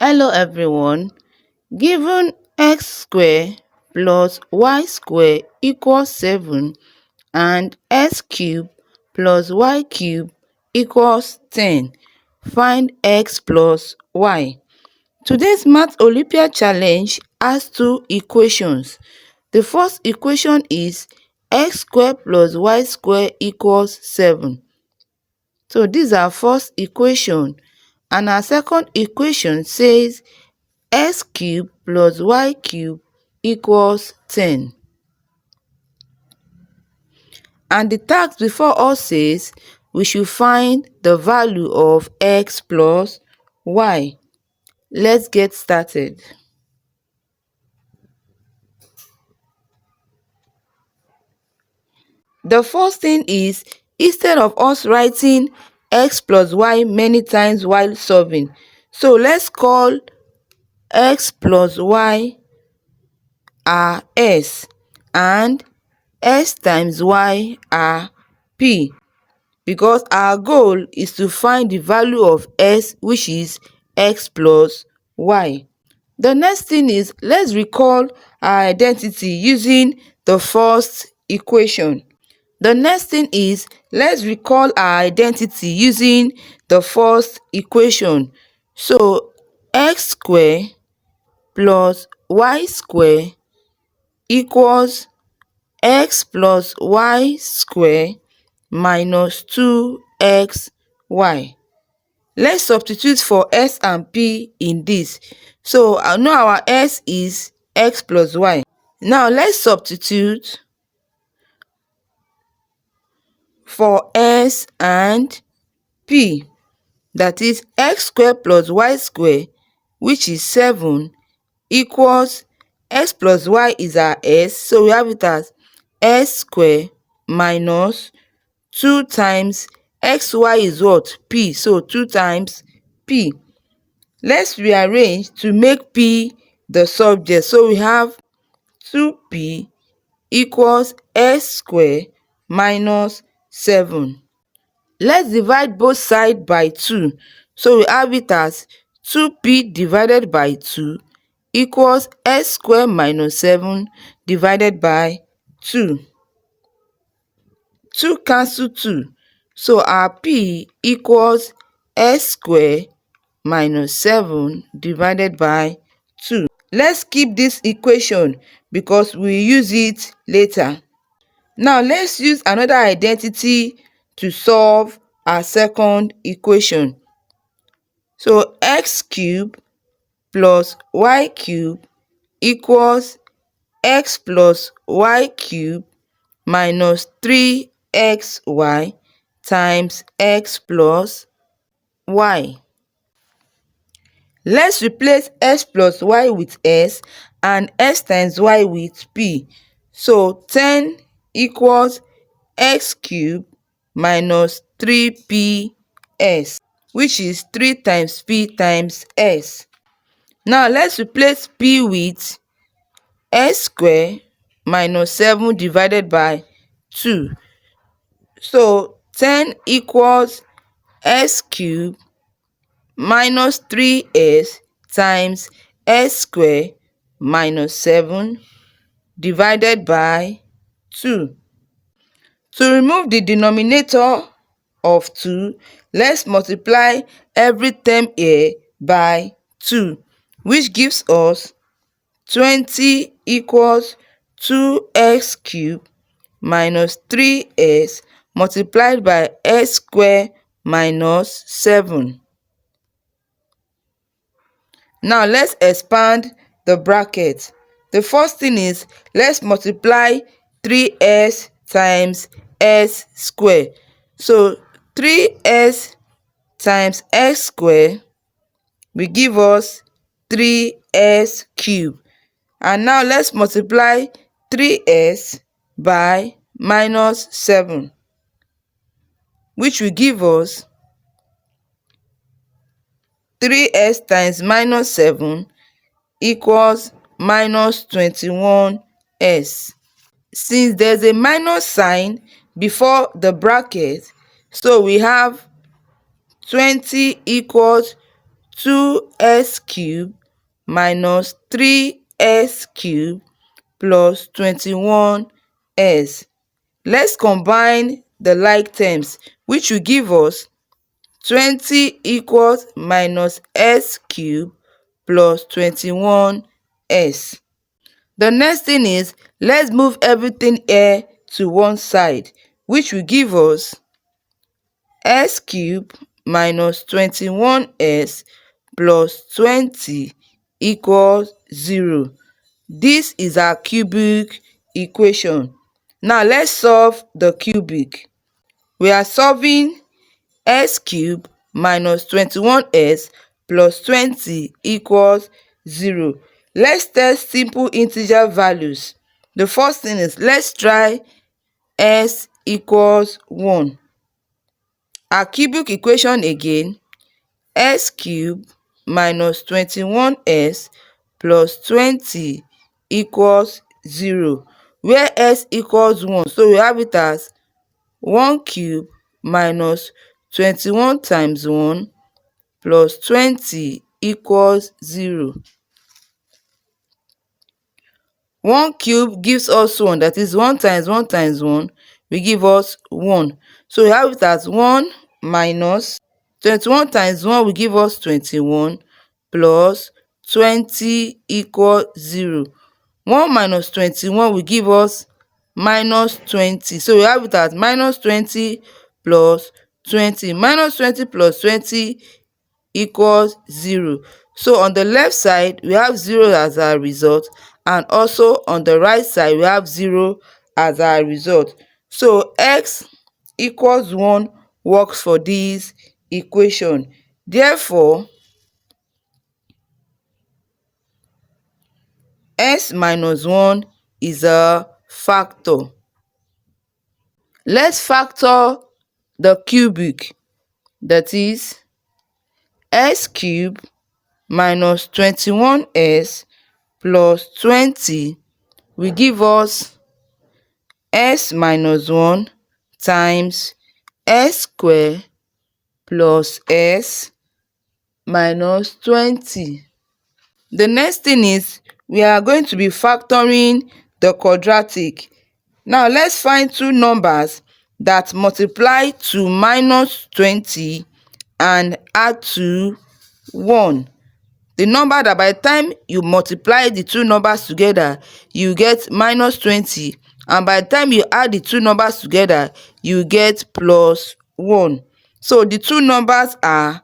Hello everyone. Given x squared plus y squared equals 7 and x cubed plus y cubed equals 10, find x plus y. Today's Math Olympiad challenge has two equations. The first equation is x squared plus y squared equals 7. So this is our first equation, and our second equation says x cubed plus y cubed equals 10. And the task before us says we should find the value of x plus y. Let's get started. The first thing is, instead of us writing x plus y many times while solving, so let's call x plus y are s and s times y are p, because our goal is to find the value of s, which is x plus y. The next thing is, let's recall our identity using the first equation. The next thing is, let's recall our identity using the first equation. So x squared plus y squared equals x plus y squared minus 2xy. Let's substitute for s and p in this. So I know our s is x plus y. Now let's substitute for s and p. That is x squared plus y squared, which is 7, equals x plus y is our s. So we have it as s squared minus 2 times xy is what? P. So 2 times p. Let's rearrange to make p the subject. So we have 2p equals s squared minus 7. Let's divide both sides by 2. So we have it as 2p divided by 2 equals s squared minus 7 divided by 2. 2 cancel 2. So our p equals s squared minus 7 divided by 2. Let's keep this equation because we use it later. Now let's use another identity to solve our second equation. So x cubed plus y cubed equals x plus y cubed minus 3xy times x plus y. Let's replace x plus y with s and s times y with p. So 10 equals x cubed minus 3ps, which is 3 times p times s. Now let's replace p with s squared minus 7 divided by 2. So 10 equals s cubed minus 3s times s squared minus 7 divided by 2. To remove the denominator of 2, let's multiply every term here by 2, which gives us 20 equals 2x cubed minus 3s multiplied by s squared minus 7. Now let's expand the bracket. The first thing is, let's multiply 3s times s squared. So 3s times s squared will give us 3s cubed. And now let's multiply 3s by minus 7, which will give us 3s times minus 7 equals minus 21s. Since there's a minus sign before the bracket, so we have 20 equals 2s cubed minus 3s cubed plus 21s. Let's combine the like terms, which will give us 20 equals minus s cubed plus 21s. The next thing is, let's move everything here to one side, which will give us s cubed minus 21s plus 20 equals 0. This is our cubic equation. Now let's solve the cubic. We are solving s cubed minus 21s plus 20 equals 0. Let's test simple integer values. The first thing is, let's try s equals 1. Our cubic equation again, s cubed minus 21s plus 20 equals 0, where s equals 1. So we have it as 1 cubed minus 21 times 1 plus 20 equals 0. 1 cube gives us 1, that is 1 times 1 times 1 will give us 1. So we have it as 1 minus 21 times 1 will give us 21 plus 20 equals 0. 1 minus 21 will give us minus 20. So we have it as minus 20 plus 20. Minus 20 plus 20 equals 0. So on the left side, we have 0 as our result, and also on the right side, we have 0 as our result. So x equals 1 works for this equation. Therefore, s minus 1 is a factor. Let's factor the cubic, that is s cubed minus 21s plus 20 will give us s minus 1 times s square plus s minus 20. The next thing is, we are going to be factoring the quadratic. Now let's find two numbers that multiply to minus 20 and add to 1. The number that by the time you multiply the two numbers together, you get minus 20, and by the time you add the two numbers together, you get plus 1. So the two numbers are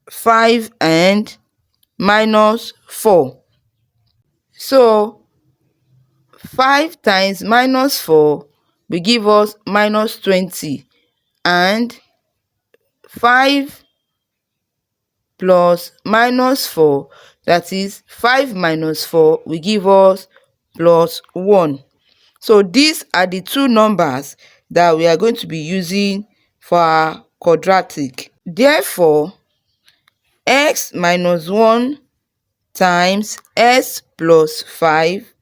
5 and minus 4. So 5 times minus 4 will give us minus 20, and 5 plus minus 4, that is 5 minus 4, will give us plus 1. So these are the two numbers that we are going to be using for our quadratic. Therefore, x minus 1 times s plus 5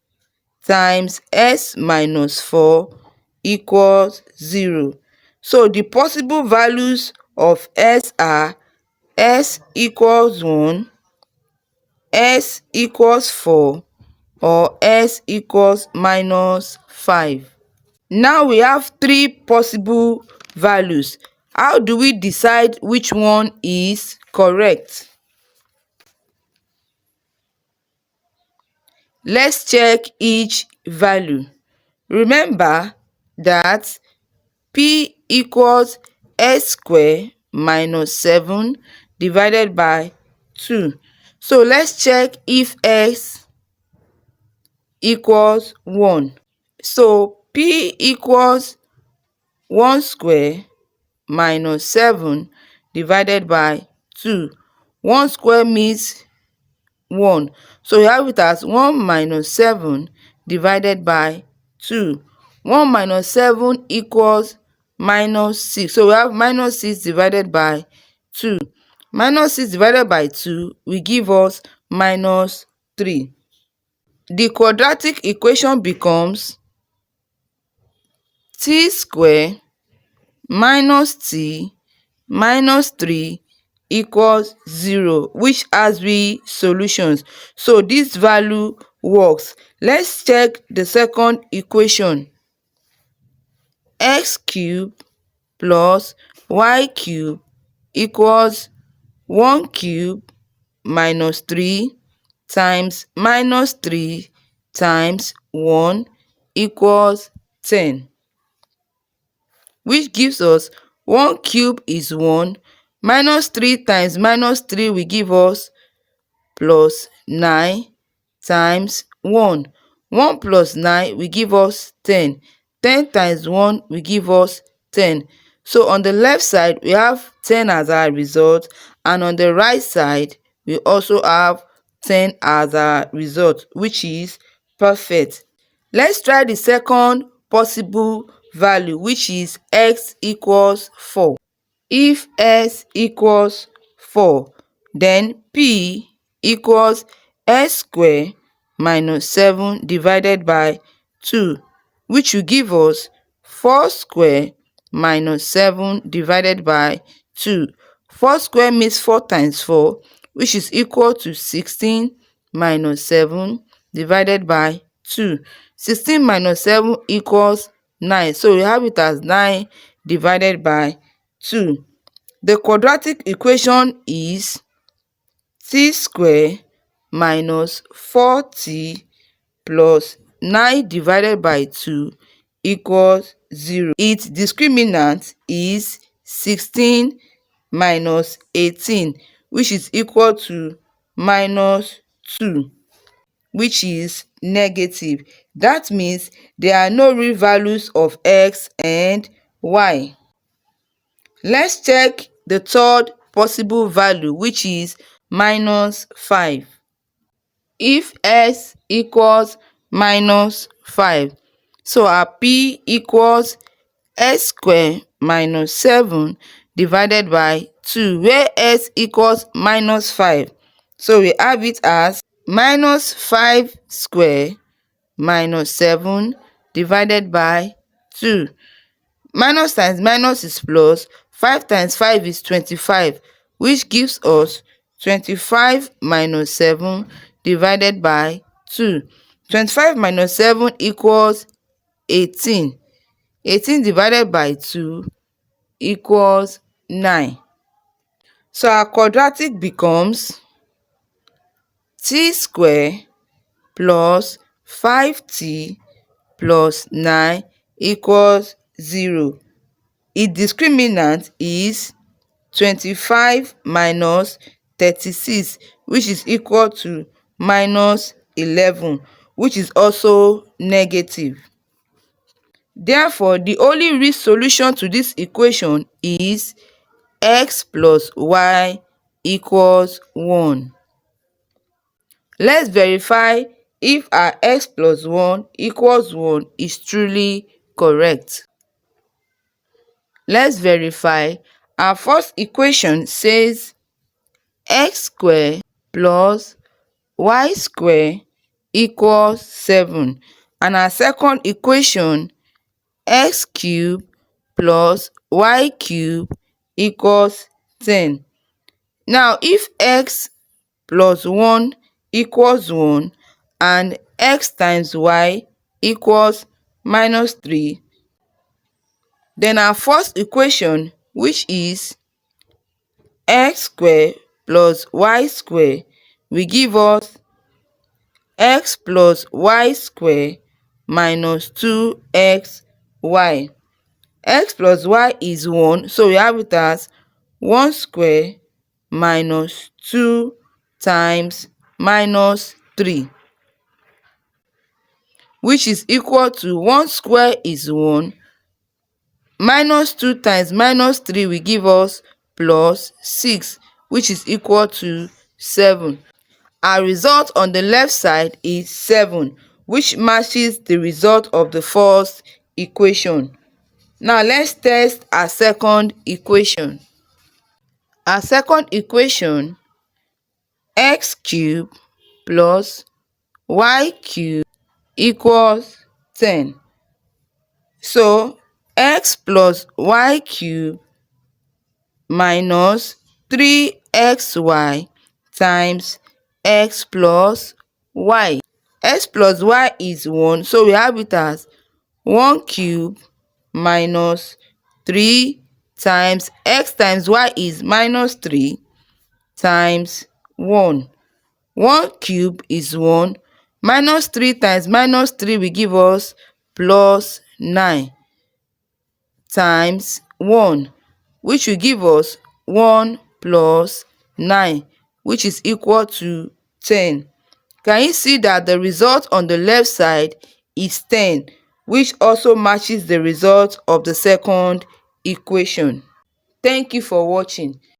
times s minus 4 equals 0. So the possible values of s are s equals 1, s equals 4, or s equals minus 5. Now we have three possible values. How do we decide which one is correct? Let's check each value. Remember that p equals s square minus 7 divided by 2. So let's check if s equals 1. So p equals 1 square minus 7 divided by 2. 1 square means 1. So we have it as 1 minus 7 divided by 2. 1 minus 7 equals minus 6. So we have minus 6 divided by 2. Minus 6 divided by 2 will give us minus 3. The quadratic equation becomes t square minus t minus 3 equals 0, which has three solutions. So this value works. Let's check the second equation. X cubed plus y cubed equals 1 cube minus 3 times minus 3 times 1 equals 10, which gives us 1 cube is 1, minus 3 times minus 3 will give us plus 9 times 1. 1 plus 9 will give us 10. 10 times 1 will give us 10. So on the left side, we have 10 as our result, and on the right side, we also have 10 as our result, which is perfect. Let's try the second possible value, which is x equals 4. If s equals 4, then p equals s squared minus 7 divided by 2, which will give us 4 squared minus 7 divided by 2. 4 squared means 4 times 4, which is equal to 16 minus 7 divided by 2. 16 minus 7 equals 9. So we have it as 9 divided by 2. The quadratic equation is t squared minus 4t plus 9 divided by 2 equals 0. Its discriminant is 16 minus 18, which is equal to minus 2, which is negative. That means there are no real values of x and y. Let's check the third possible value, which is minus 5. If s equals minus 5, so our p equals s squared minus 7 divided by 2, where s equals minus 5. So we have it as minus 5 squared minus 7 divided by 2. Minus times minus is plus. 5 times 5 is 25, which gives us 25 minus 7 divided by 2. 25 minus 7 equals 18. 18 divided by 2 equals 9. So our quadratic becomes t squared plus 5t plus 9 equals 0. Its discriminant is 25 minus 36, which is equal to minus 11, which is also negative. Therefore, the only real solution to this equation is x plus y equals 1. Let's verify if our x plus 1 equals 1 is truly correct. Let's verify. Our first equation says x squared plus y squared equals 7. And our second equation, x cubed plus y cubed equals 10. Now, if x plus 1 equals 1 and x times y equals minus 3, then our first equation, which is x squared plus y squared, will give us x plus y squared minus 2xy. X plus y is 1, so we have it as 1 squared minus 2 times minus 3, which is equal to 1 squared is 1, minus 2 times minus 3 will give us plus 6, which is equal to 7. Our result on the left side is 7, which matches the result of the first equation. Now let's test our second equation. Our second equation, x cubed plus y cubed equals 10. So x plus y cubed minus 3xy times x plus y. X plus y is 1, so we have it as 1 cube minus 3 times x times y is minus 3 times 1. 1 cube is 1, minus 3 times minus 3 will give us plus 9 times 1, which will give us 1 plus 9, which is equal to 10. Can you see that the result on the left side is 10, which also matches the result of the second equation? Thank you for watching.